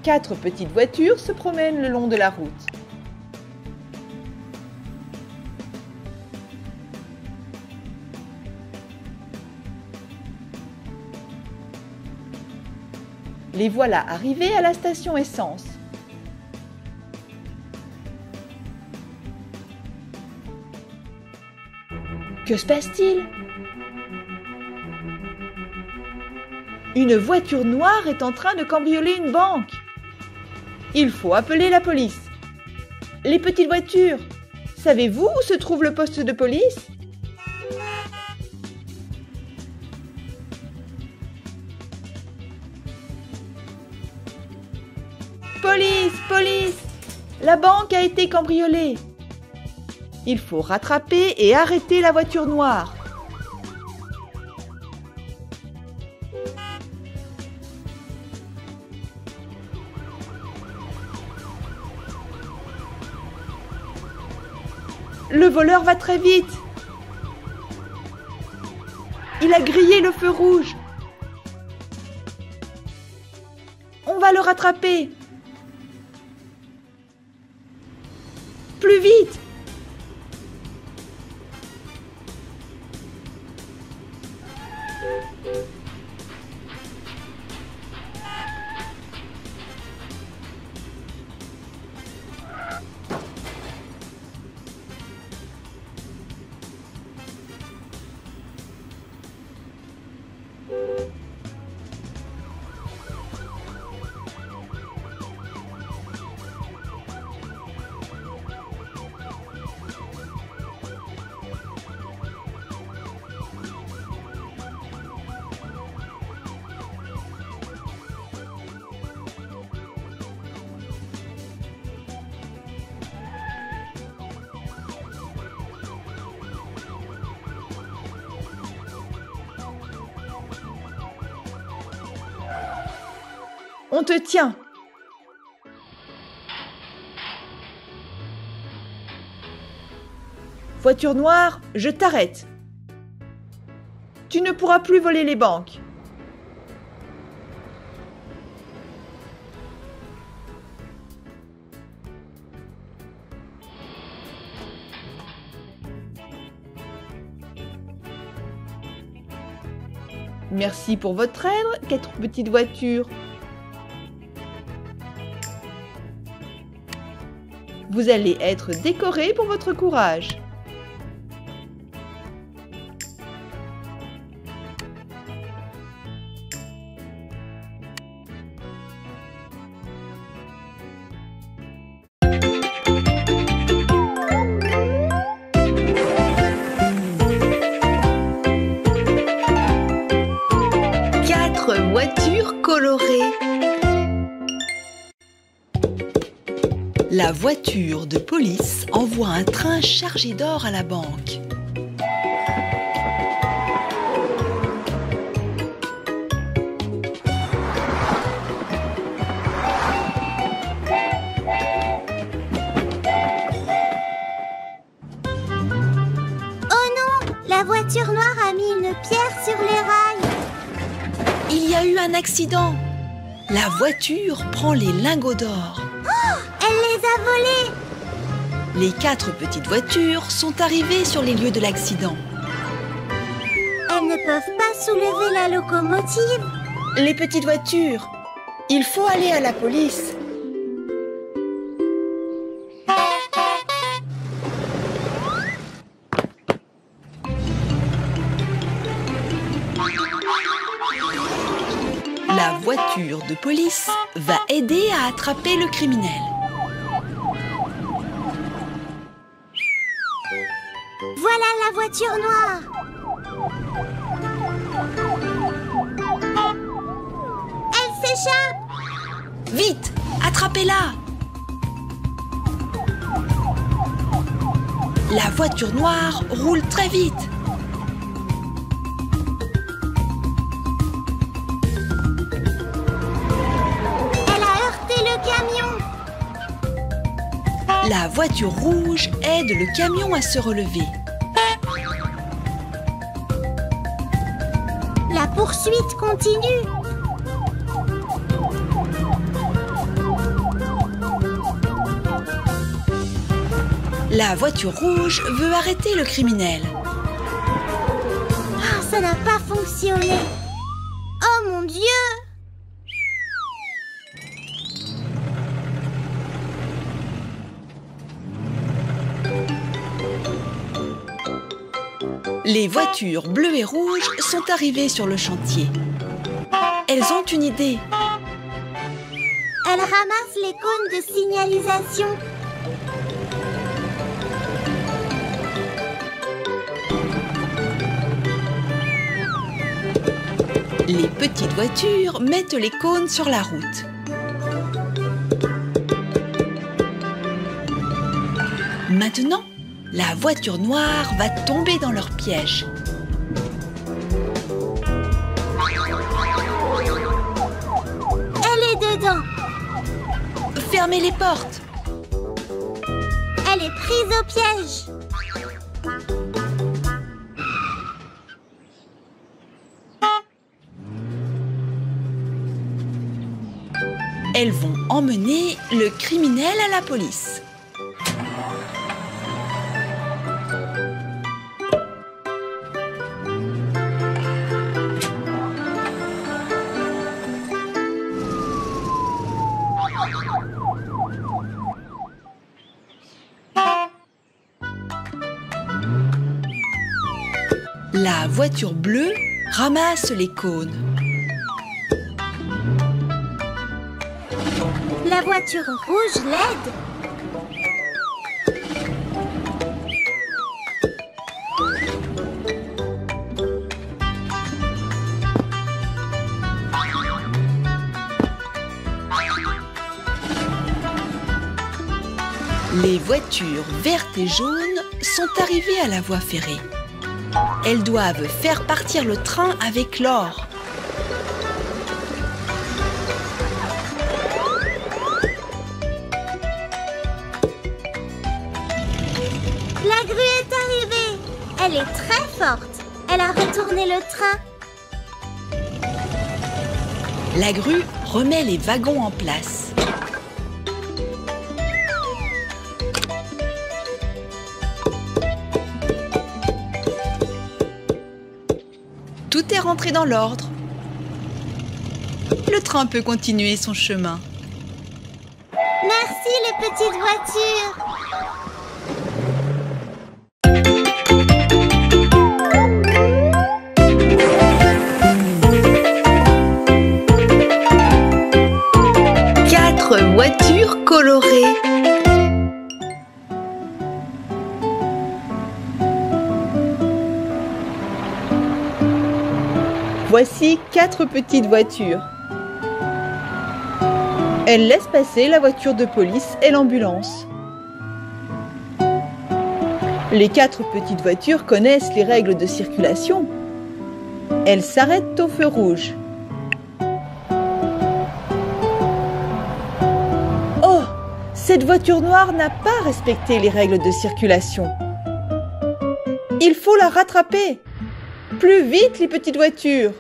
4 petites voitures se promènent le long de la route. Les voilà arrivés à la station essence. Que se passe-t-il? Une voiture noire est en train de cambrioler une banque. Il faut appeler la police. Les petites voitures, savez-vous où se trouve le poste de police? Police, police! La banque a été cambriolée. Il faut rattraper et arrêter la voiture noire. Le voleur va très vite. Il a grillé le feu rouge. On va le rattraper. Plus vite! On te tient. Voiture noire, je t'arrête. Tu ne pourras plus voler les banques. Merci pour votre aide, 4 petites voitures. Vous allez être décorés pour votre courage. Voiture colorée. La voiture de police envoie un train chargé d'or à la banque. Oh non! La voiture noire a mis une pierre sur les rails. Il y a eu un accident. La voiture prend les lingots d'or. Oh! Elle les a volés! Les 4 petites voitures sont arrivées sur les lieux de l'accident. Elles ne peuvent pas soulever la locomotive. Les petites voitures, il faut aller à la police. La voiture de police va aider à attraper le criminel. Voilà la voiture noire. Elle s'échappe. Vite, attrapez-la! La voiture noire roule très vite. La voiture rouge aide le camion à se relever. La poursuite continue. La voiture rouge veut arrêter le criminel. Ah, ça n'a pas fonctionné. Oh mon Dieu! Les voitures bleues et rouges sont arrivées sur le chantier. Elles ont une idée. Elle ramasse les cônes de signalisation. Les petites voitures mettent les cônes sur la route. Maintenant, la voiture noire va tomber dans leur piège. Elle est dedans. Fermez les portes. Elle est prise au piège. Elles vont emmener le criminel à la police. La voiture bleue ramasse les cônes. La voiture rouge l'aide. Les voitures vertes et jaunes sont arrivées à la voie ferrée. Elles doivent faire partir le train avec l'or. La grue est arrivée. Elle est très forte. Elle a retourné le train. La grue remet les wagons en place. Tout est rentré dans l'ordre. Le train peut continuer son chemin. Merci les petites voitures. Quatre voitures colorées. Voici 4 petites voitures. Elles laissent passer la voiture de police et l'ambulance. Les 4 petites voitures connaissent les règles de circulation. Elles s'arrêtent au feu rouge. Oh, cette voiture noire n'a pas respecté les règles de circulation. Il faut la rattraper. Plus vite, les petites voitures!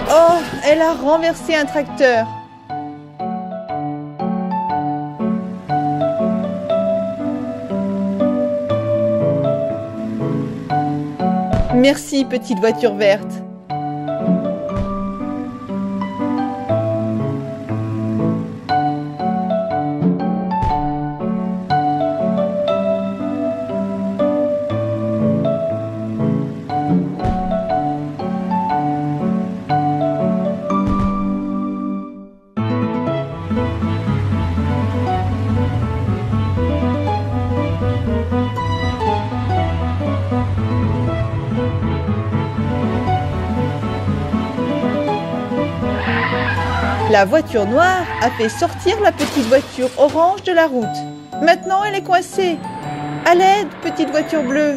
Oh, elle a renversé un tracteur. Merci, petite voiture verte. La voiture noire a fait sortir la petite voiture orange de la route. Maintenant, elle est coincée. À l'aide, petite voiture bleue.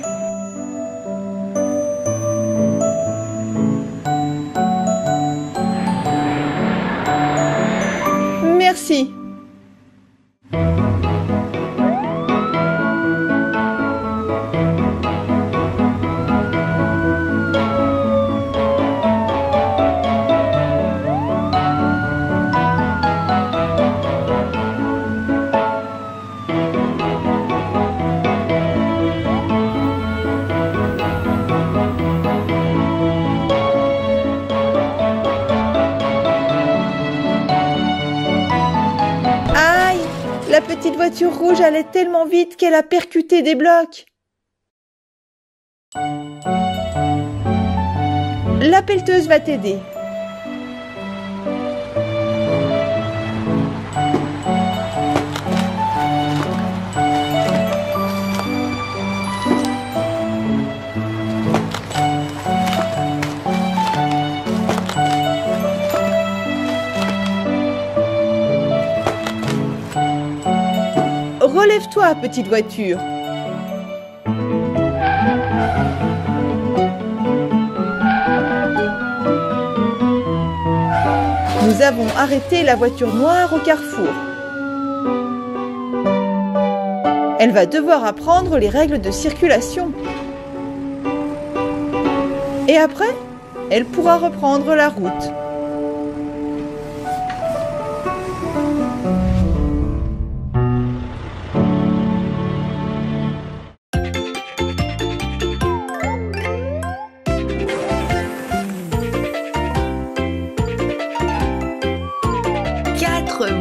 La petite voiture rouge allait tellement vite qu'elle a percuté des blocs. La pelleteuse va t'aider. Relève-toi, petite voiture. Nous avons arrêté la voiture noire au carrefour. Elle va devoir apprendre les règles de circulation. Et après, elle pourra reprendre la route.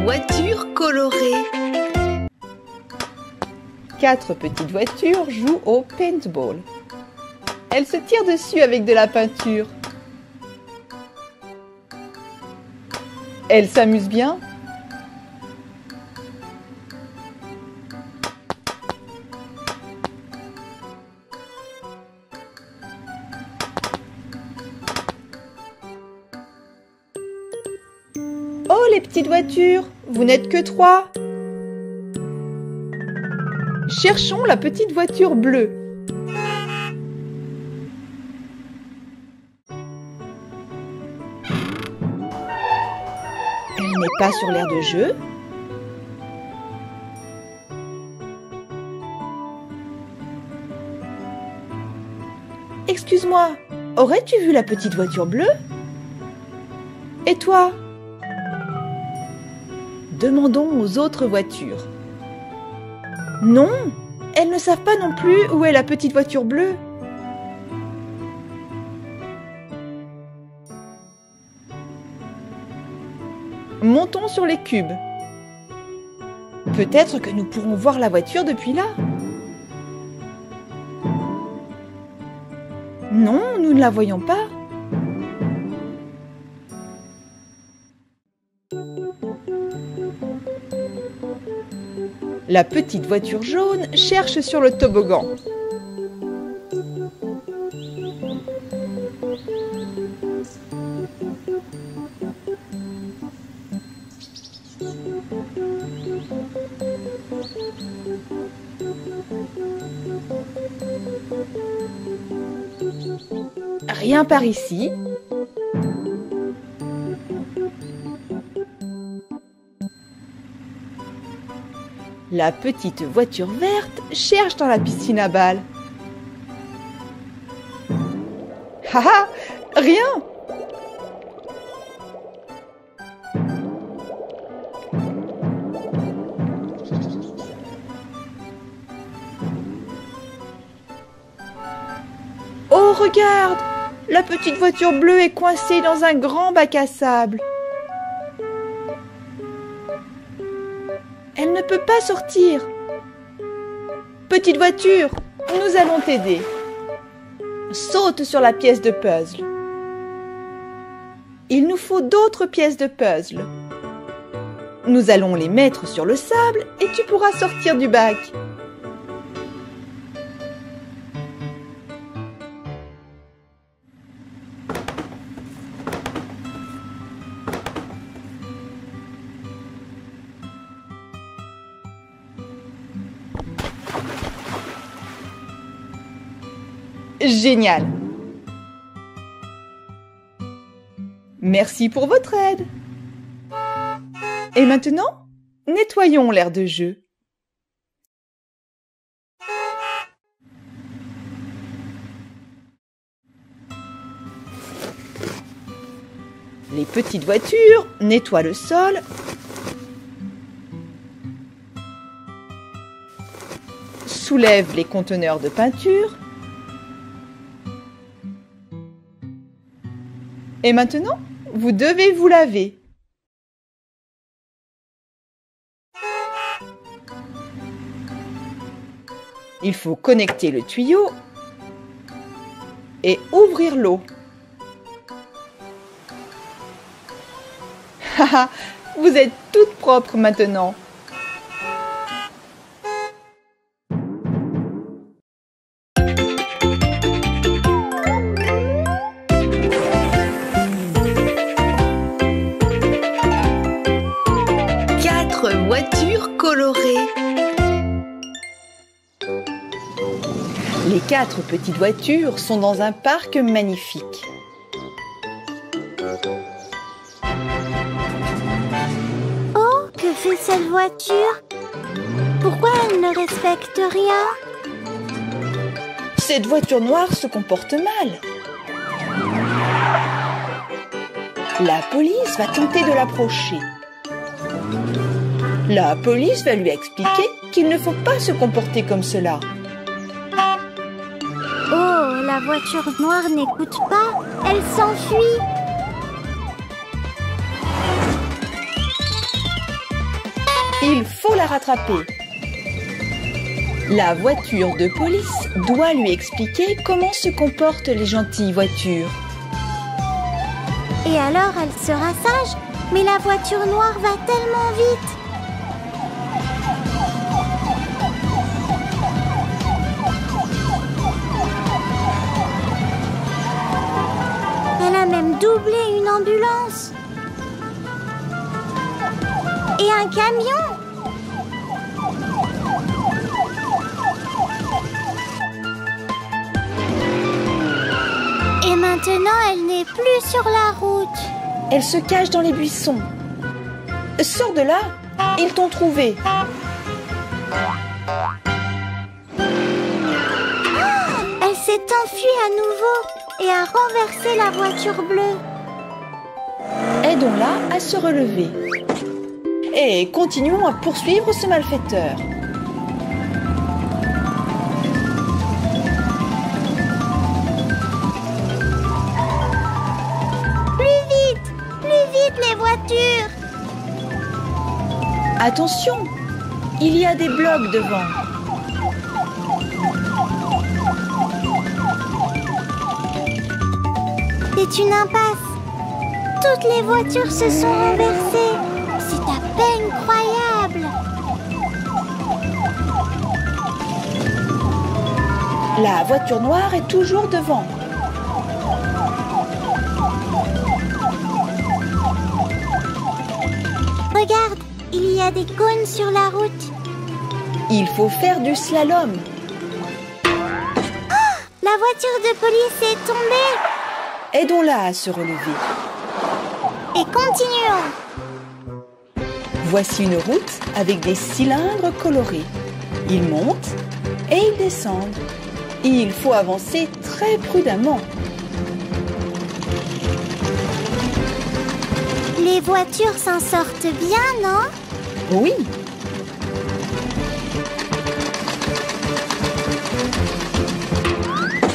Voitures colorées. 4 petites voitures jouent au paintball. Elles se tirent dessus avec de la peinture. Elles s'amusent bien. Oh, les petites voitures, vous n'êtes que 3. Cherchons la petite voiture bleue. Elle n'est pas sur l'aire de jeu. Excuse-moi, aurais-tu vu la petite voiture bleue? Et toi? Demandons aux autres voitures. Non, elles ne savent pas non plus où est la petite voiture bleue. Montons sur les cubes. Peut-être que nous pourrons voir la voiture depuis là. Non, nous ne la voyons pas. La petite voiture jaune cherche sur le toboggan. Rien par ici. La petite voiture verte cherche dans la piscine à balles. Haha, rien! Oh, regarde! La petite voiture bleue est coincée dans un grand bac à sable. Elle ne peut pas sortir. Petite voiture, nous allons t'aider. Saute sur la pièce de puzzle. Il nous faut d'autres pièces de puzzle. Nous allons les mettre sur le sable et tu pourras sortir du bac. Génial! Merci pour votre aide. Et maintenant, nettoyons l'aire de jeu. Les petites voitures nettoient le sol. Soulèvent les conteneurs de peinture. Et maintenant, vous devez vous laver. Il faut connecter le tuyau et ouvrir l'eau. Haha, vous êtes toutes propres maintenant. Voitures colorées. Les 4 petites voitures sont dans un parc magnifique. Oh, que fait cette voiture? Pourquoi elle ne respecte rien? Cette voiture noire se comporte mal. La police va tenter de l'approcher. La police va lui expliquer qu'il ne faut pas se comporter comme cela. Oh, la voiture noire n'écoute pas, elle s'enfuit. Il faut la rattraper. La voiture de police doit lui expliquer comment se comportent les gentilles voitures. Et alors elle sera sage, mais la voiture noire va tellement vite. Elle a même doublé une ambulance. Et un camion. Et maintenant, elle n'est plus sur la route. Elle se cache dans les buissons. Sors de là, ils t'ont trouvé. Elle s'est enfuie à nouveau et a renversé la voiture bleue. Aidons-la à se relever. Et continuons à poursuivre ce malfaiteur. Plus vite les voitures. Attention, il y a des blocs devant. C'est une impasse. Toutes les voitures se sont renversées. C'est à peine croyable. La voiture noire est toujours devant. Regarde, il y a des cônes sur la route. Il faut faire du slalom. La voiture de police est tombée. Aidons-la à se relever. Et continuons. Voici une route avec des cylindres colorés. Ils montent et ils descendent. Il faut avancer très prudemment. Les voitures s'en sortent bien, non? Oui.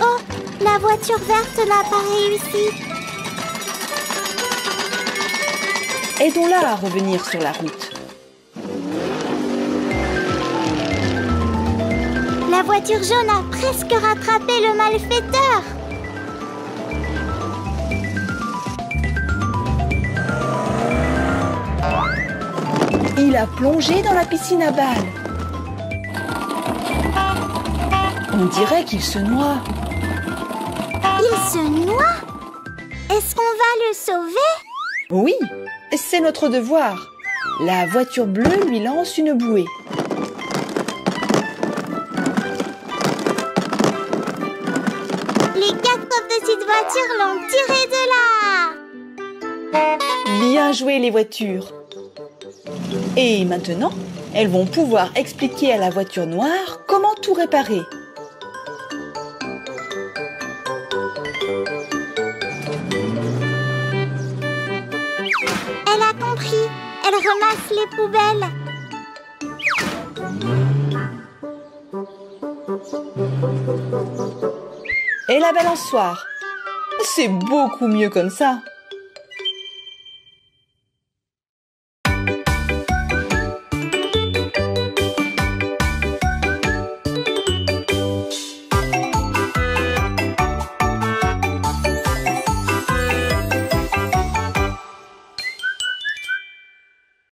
Oh, la voiture verte n'a pas réussi. Aidons-la à revenir sur la route. La voiture jaune a presque rattrapé le malfaiteur. Il a plongé dans la piscine à balles. On dirait qu'il se noie. Il se noie? Est-ce qu'on va le sauver? Oui, c'est notre devoir. La voiture bleue lui lance une bouée. Les 4 petites voitures l'ont tiré de là. Bien joué les voitures. Et maintenant, elles vont pouvoir expliquer à la voiture noire comment tout réparer. Elle a compris. Elle ramasse les poubelles. Et la balançoire. C'est beaucoup mieux comme ça.